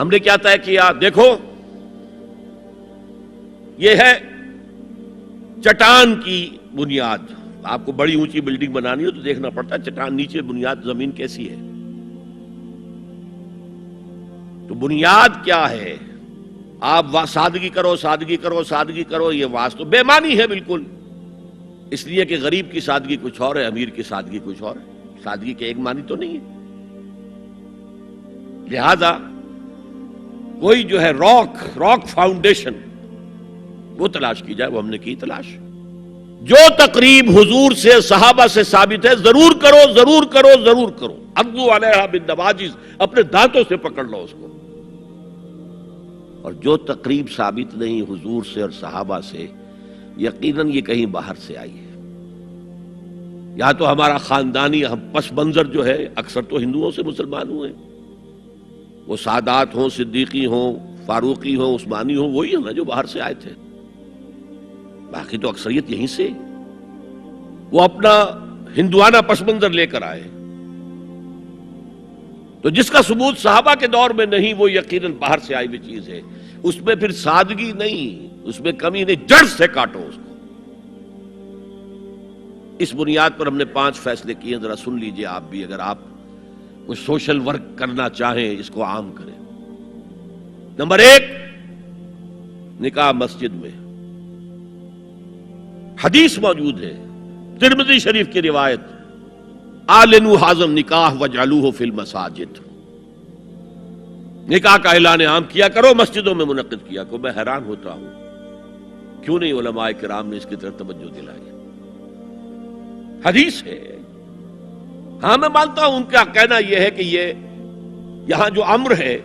ہم نے کیا طے کیا؟ دیکھو یہ ہے چٹان کی بنیاد. آپ کو بڑی اونچی بلڈنگ بنانی ہو تو دیکھنا پڑتا ہے چٹان نیچے بنیاد زمین کیسی ہے. تو بنیاد کیا ہے؟ آپ سادگی کرو سادگی کرو سادگی کرو، یہ واس تو بے معنی ہے بالکل. اس لیے کہ غریب کی سادگی کچھ اور ہے، امیر کی سادگی کچھ اور ہے. سادگی کے ایک معنی تو نہیں ہے. لہذا کوئی جو ہے راک فاؤنڈیشن وہ تلاش کی جائے. وہ ہم نے کی تلاش. جو تقریب حضور سے صحابہ سے ثابت ہے ضرور کرو ضرور کرو ضرور کرو. عضوا علیہا بالنواجذ، اپنے دانتوں سے پکڑ لو اس کو. اور جو تقریب ثابت نہیں حضور سے اور صحابہ سے، یقیناً یہ کہیں باہر سے آئی ہے. یا تو ہمارا خاندانی پس منظر جو ہے، اکثر تو ہندوؤں سے مسلمان ہوئے، وہ سادات ہوں، صدیقی ہوں، فاروقی ہوں، عثمانی ہوں، وہی ہیں نا جو باہر سے آئے تھے. باقی تو اکثریت یہیں سے، وہ اپنا ہندوانہ پس منظر لے کر آئے. تو جس کا ثبوت صحابہ کے دور میں نہیں، وہ یقیناً باہر سے آئی ہوئی چیز ہے. اس میں پھر سادگی نہیں، اس میں کمی نہیں، جڑ سے کاٹو اس کو. اس بنیاد پر ہم نے 5 فیصلے کیے، ذرا سن لیجئے آپ بھی. اگر آپ کوئی سوشل ورک کرنا چاہیں اس کو عام کریں. نمبر 1، نکاح مسجد میں. حدیث موجود ہے، ترمذی شریف کی روایت، اعلنوا ھذا النکاح واجعلوہ فی المساجد. نکاح کا اعلان عام کیا کرو، مسجدوں میں منعقد کیا کرو. میں حیران ہوتا ہوں کیوں نہیں علماء کرام نے اس کی طرف توجہ دلائی. حدیث ہے. ہاں میں مانتا ہوں ان کا کہنا یہ ہے کہ یہ یہاں جو امر ہے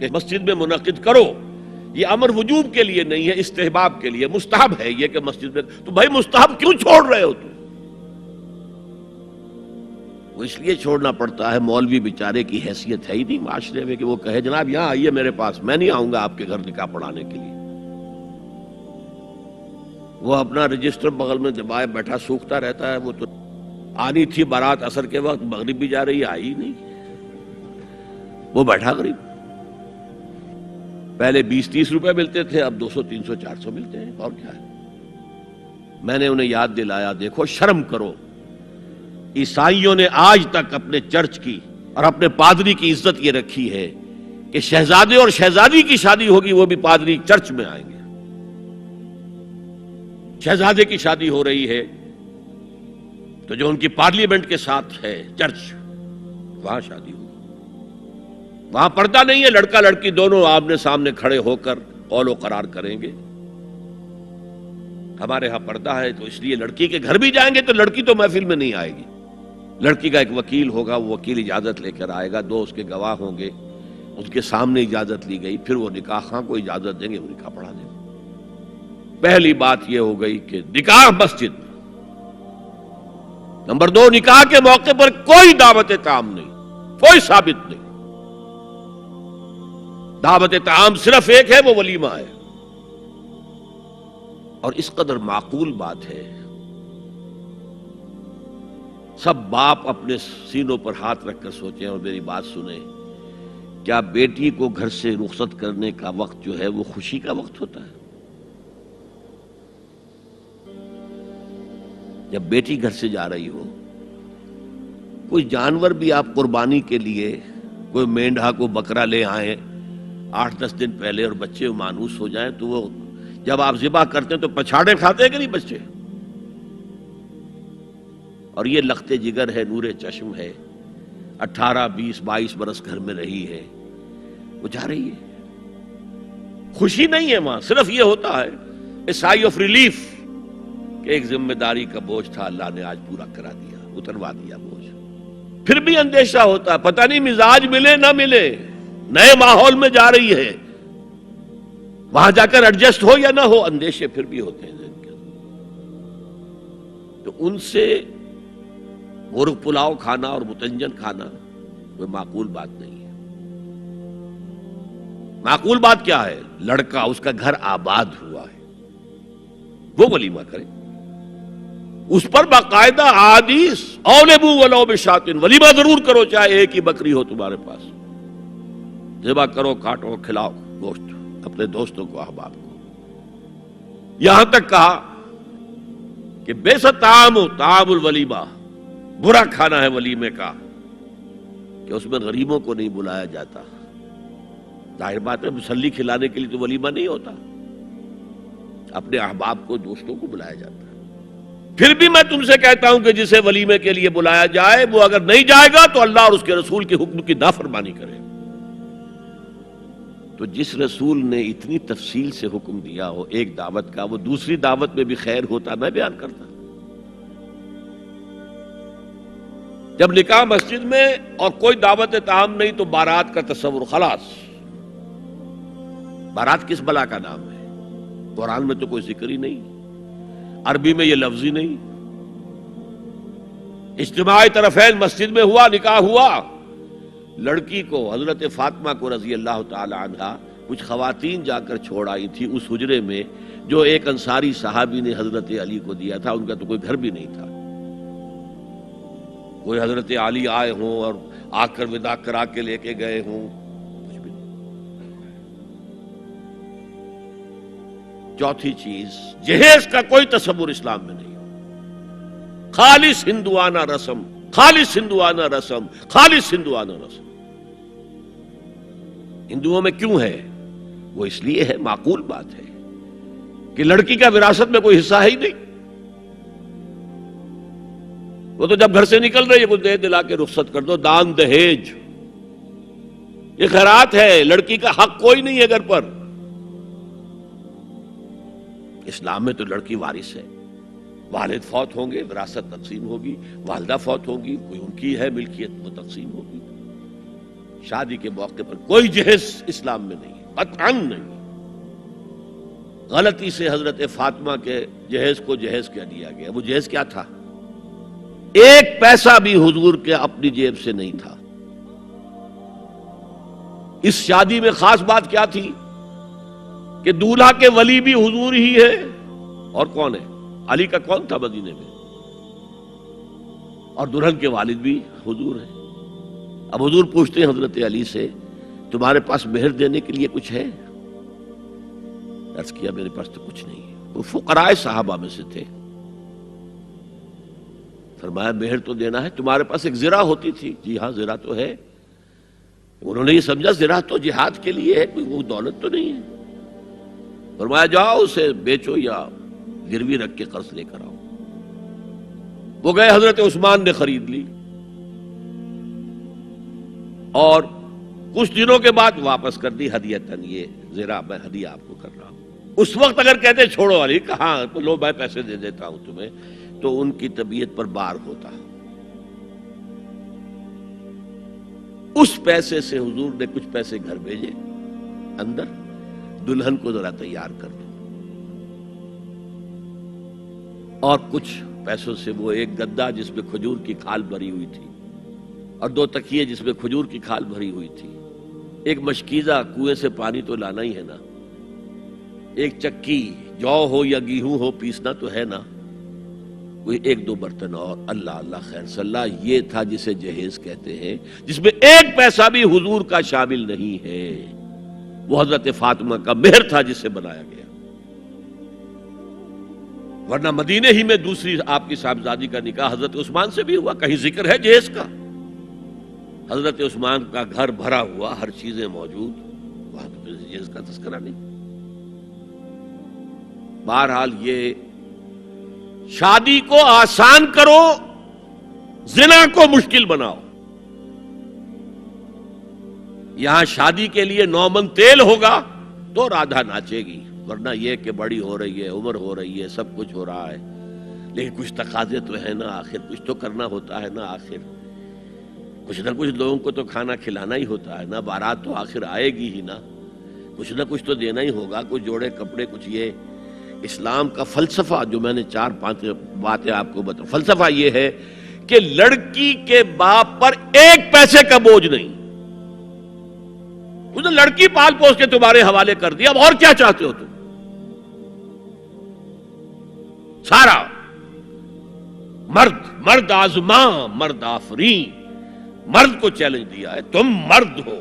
کہ مسجد میں منعقد کرو، یہ امر وجوب کے لیے نہیں ہے، استحباب کے لیے. مستحب ہے یہ کہ مسجد میں. تو بھائی مستحب کیوں چھوڑ رہے ہو تم؟ وہ اس لیے چھوڑنا پڑتا ہے، مولوی بیچارے کی حیثیت ہے ہی نہیں معاشرے میں کہ وہ کہے جناب یہاں آئیے میرے پاس، میں نہیں آؤں گا آپ کے گھر نکاح پڑھانے کے لیے. وہ اپنا رجسٹر بغل میں دبائے بیٹھا سوکھتا رہتا ہے. وہ تو آنی تھی بارات عصر کے وقت، مغرب بھی جا رہی ہے، آئی نہیں، وہ بیٹھا غریب. پہلے 20-30 روپے ملتے تھے، اب 200 300 400 ملتے ہیں. اور کیا ہے؟ میں نے انہیں یاد دلایا دیکھو شرم کرو. عیسائیوں نے آج تک اپنے چرچ کی اور اپنے پادری کی عزت یہ رکھی ہے کہ شہزادے اور شہزادی کی شادی ہوگی وہ بھی پادری چرچ میں آئیں گے. شہزادے کی شادی ہو رہی ہے تو جو ان کی پارلیمنٹ کے ساتھ ہے چرچ، وہاں شادی ہوگی. وہاں پردہ نہیں ہے، لڑکا لڑکی دونوں آمنے سامنے کھڑے ہو کر قول و قرار کریں گے. ہمارے ہاں پردہ ہے تو اس لیے لڑکی کے گھر بھی جائیں گے تو لڑکی تو محفل میں نہیں آئے گی. لڑکی کا ایک وکیل ہوگا، وہ وکیل اجازت لے کر آئے گا، 2 اس کے گواہ ہوں گے، اس کے سامنے اجازت لی گئی، پھر وہ نکاح خواہ کو اجازت دیں گے، وہ نکاح پڑھا دیں گے. پہلی بات یہ ہو گئی کہ نکاح مسجد. نمبر 2، نکاح کے موقع پر کوئی دعوت طعام نہیں، کوئی ثابت نہیں. دعوت طعام صرف ایک ہے، وہ ولیمہ ہے. اور اس قدر معقول بات ہے، سب باپ اپنے سینوں پر ہاتھ رکھ کر سوچیں اور میری بات سنیں. کیا بیٹی کو گھر سے رخصت کرنے کا وقت جو ہے وہ خوشی کا وقت ہوتا ہے؟ جب بیٹی گھر سے جا رہی ہو، کوئی جانور بھی آپ قربانی کے لیے، کوئی مینڈھا کو بکرا لے آئیں 8-10 دن پہلے اور بچے مانوس ہو جائیں تو وہ جب آپ ذبح کرتے ہیں تو پچھاڑے کھاتے ہیں کہ نہیں بچے؟ اور یہ لخت جگر ہے، نور چشم ہے، 18-20-22 برس گھر میں رہی ہے، وہ جا رہی ہے. خوشی نہیں ہے وہاں، صرف یہ ہوتا ہے اے سائی آف ریلیف کہ ایک ذمہ داری کا بوجھ تھا، اللہ نے آج پورا کرا دیا، اتروا دیا بوجھ. پھر بھی اندیشہ ہوتا ہے، پتہ نہیں مزاج ملے نہ ملے، نئے ماحول میں جا رہی ہے، وہاں جا کر ایڈجسٹ ہو یا نہ ہو، اندیشے پھر بھی ہوتے ہیں ذہن کے. تو ان سے مرغ پلاؤ کھانا اور متنجن کھانا وہ معقول بات نہیں ہے. معقول بات کیا ہے؟ لڑکا، اس کا گھر آباد ہوا ہے، وہ ولیمہ کرے، اس پر باقاعدہ حدیث اولبو ولو بشاۃ، ولیمہ ضرور کرو چاہے ایک ہی بکری ہو تمہارے پاس. ذبح کرو، کاٹو، کھلاؤ گوشت اپنے دوستوں کو، احباب کو. یہاں تک کہا کہ بے طعام الولیمہ، برا کھانا ہے ولیمے کا کہ اس میں غریبوں کو نہیں بلایا جاتا. ظاہر بات ہے مسلی کھلانے کے لیے تو ولیمہ نہیں ہوتا، اپنے احباب کو، دوستوں کو بلایا جاتا ہے. پھر بھی میں تم سے کہتا ہوں کہ جسے ولیمے کے لیے بلایا جائے وہ اگر نہیں جائے گا تو اللہ اور اس کے رسول کے حکم کی نافرمانی کرے. تو جس رسول نے اتنی تفصیل سے حکم دیا ہو ایک دعوت کا، وہ دوسری دعوت میں بھی خیر ہوتا میں بیان کرتا. جب نکاح مسجد میں اور کوئی دعوت طعام نہیں تو بارات کا تصور خلاص. بارات کس بلا کا نام ہے؟ قرآن میں تو کوئی ذکر ہی نہیں، عربی میں یہ لفظ ہی نہیں. اجتماع طرفین مسجد میں ہوا، نکاح ہوا. لڑکی کو، حضرت فاطمہ کو رضی اللہ تعالی عنہا، کچھ خواتین جا کر چھوڑ آئی تھی اس حجرے میں جو ایک انصاری صحابی نے حضرت علی کو دیا تھا. ان کا تو کوئی گھر بھی نہیں تھا. کوئی حضرت علی آئے ہوں اور آ کر وداع کرا کے لے کے گئے ہوں، کچھ بھی نہیں. چوتھی چیز، جہیز کا کوئی تصور اسلام میں نہیں. خالص ہندوانہ رسم، خالص ہندوانہ رسم، خالص ہندوانہ رسم. ہندوؤں میں کیوں ہے؟ وہ اس لیے ہے، معقول بات ہے کہ لڑکی کا وراثت میں کوئی حصہ ہے ہی نہیں. وہ تو جب گھر سے نکل رہی ہے کچھ دے دلا کے رخصت کر دو. دان دہیج یہ خیرات ہے، لڑکی کا حق کوئی نہیں ہے گھر پر. اسلام میں تو لڑکی وارث ہے. والد فوت ہوں گے وراثت تقسیم ہوگی، والدہ فوت ہوگی کوئی ان کی ہے ملکیت وہ تقسیم ہوگی. شادی کے موقع پر کوئی جہیز اسلام میں نہیں، قطعاً نہیں. غلطی سے حضرت فاطمہ کے جہیز کو جہیز کہہ دیا گیا. وہ جہیز کیا تھا؟ ایک پیسہ بھی حضور کے اپنی جیب سے نہیں تھا. اس شادی میں خاص بات کیا تھی کہ دولہا کے ولی بھی حضور ہی ہے. اور کون ہے؟ علی کا کون تھا مدینے میں؟ اور دلہن کے والد بھی حضور ہیں. اب حضور پوچھتے ہیں حضرت علی سے، تمہارے پاس مہر دینے کے لیے کچھ ہے؟ عرض کیا میرے پاس تو کچھ نہیں ہے. وہ فقراء صحابہ میں سے تھے. فرمایا مہر تو دینا ہے. تمہارے پاس ایک زرہ ہوتی تھی؟ جی ہاں زرہ تو ہے. انہوں نے یہ سمجھا زرہ تو جہاد کے لیے ہے، کوئی وہ دولت تو نہیں ہے. فرمایا جاؤ اسے بیچو یا گروی رکھ کے قرض لے کر آؤ. وہ گئے، حضرت عثمان نے خرید لی اور کچھ دنوں کے بعد واپس کر دی ہدیتاً. یہ زرہ میں ہدیہ آپ کو کر رہا ہوں. اس وقت اگر کہتے چھوڑو علی، کہاں لو میں پیسے دے دیتا ہوں تمہیں، تو ان کی طبیعت پر بار ہوتا. اس پیسے سے حضور نے کچھ پیسے گھر بھیجے اندر، دلہن کو ذرا تیار کر دو. اور کچھ پیسوں سے وہ ایک گدا جس میں کھجور کی کھال بھری ہوئی تھی اور 2 تکیے جس میں کھجور کی کھال بھری ہوئی تھی، ایک مشکیزہ، کنویں سے پانی تو لانا ہی ہے نا، ایک چکی، جو ہو یا گیہوں ہو پیسنا تو ہے نا، کوئی 1-2 برتن اور. اللہ اللہ خیر صلی اللہ. یہ تھا جسے جہیز کہتے ہیں، جس میں ایک پیسہ بھی حضور کا شامل نہیں ہے. وہ حضرت فاطمہ کا مہر تھا جسے بنایا گیا. ورنہ مدینے ہی میں دوسری آپ کی صاحبزادی کا نکاح حضرت عثمان سے بھی ہوا. کہیں ذکر ہے جہیز کا؟ حضرت عثمان کا گھر بھرا ہوا، ہر چیزیں موجود، وہاں تو جہیز کا تذکرہ نہیں. بہرحال یہ شادی کو آسان کرو، زنا کو مشکل بناؤ. یہاں شادی کے لیے 9 من تیل ہوگا تو رادھا ناچے گی، ورنہ یہ کہ بڑی ہو رہی ہے، عمر ہو رہی ہے، سب کچھ ہو رہا ہے، لیکن کچھ تقاضے تو ہے نا، آخر کچھ تو کرنا ہوتا ہے نا. آخر کچھ نہ کچھ لوگوں کو تو کھانا کھلانا ہی ہوتا ہے نا. بارات تو آخر آئے گی ہی نا، کچھ نہ کچھ تو دینا ہی ہوگا. کچھ جوڑے کپڑے، کچھ یہ. اسلام کا فلسفہ جو میں نے 4-5 باتیں آپ کو بتا، فلسفہ یہ ہے کہ لڑکی کے باپ پر ایک پیسے کا بوجھ نہیں. اس نے لڑکی پال پوس کے تمہارے حوالے کر دیا، اب اور کیا چاہتے ہو تم؟ سارا مرد آزماں، مرد آفرین، مرد کو چیلنج دیا ہے، تم مرد ہو.